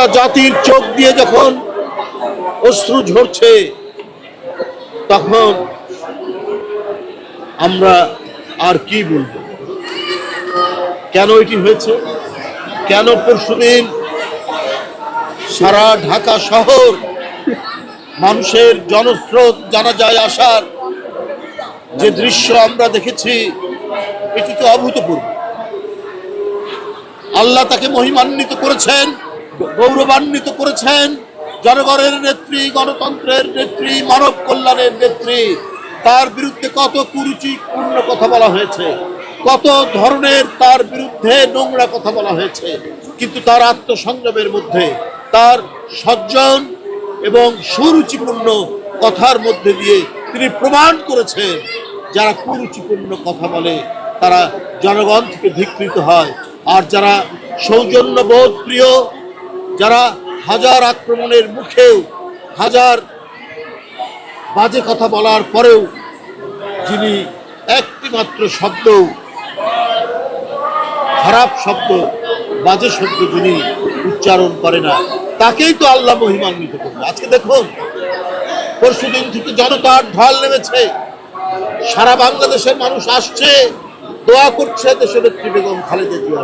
গোটা জাতির চোখ দিয়ে যখন অশ্রু ঝরছে, তখন আমরা আর কি বলবো? কেন এটি হয়েছে? কেন পরশুদিন সারা ঢাকা শহর মানুষের জনস্রোত জানাজায় আসার যে দৃশ্য আমরা দেখেছি, এটি তো অভূতপূর্ব। আল্লাহ তাকে মহিমান্বিত করেছেন, গৌরবান্বিত করেছেন। জনগণের নেত্রী, গণতন্ত্রের নেত্রী, মানব কল্যাণের নেত্রী, তার বিরুদ্ধে কত কুরুচিপূর্ণ কথা বলা হয়েছে, কত ধরনের তার বিরুদ্ধে নোংরা কথা বলা হয়েছে, কিন্তু তার আত্মসংযমের মধ্যে, তার সজ্জন এবং সুরুচিপূর্ণ কথার মধ্যে দিয়ে তিনি প্রমাণ করেছেন যারা কুরুচিপূর্ণ কথা বলে তারা জনগণ থেকে ধিক্কৃত হয়, আর যারা সৌজন্যবোধ প্রিয়, যারা হাজার আক্রমণের মুখেও, হাজার বাজে কথা বলার পরেও যিনি একটি মাত্র শব্দ, খারাপ শব্দ, বাজে শব্দ যিনি উচ্চারণ করে না, তাকেই তো আল্লাহ মহিমান্বিত করবে। আজকে দেখুন, পরশুদিন থেকে জনতার ঢল নেমেছে, সারা বাংলাদেশের মানুষ আসছে, দোয়া করছে দেশনেত্রী বেগম খালেদা জিয়া।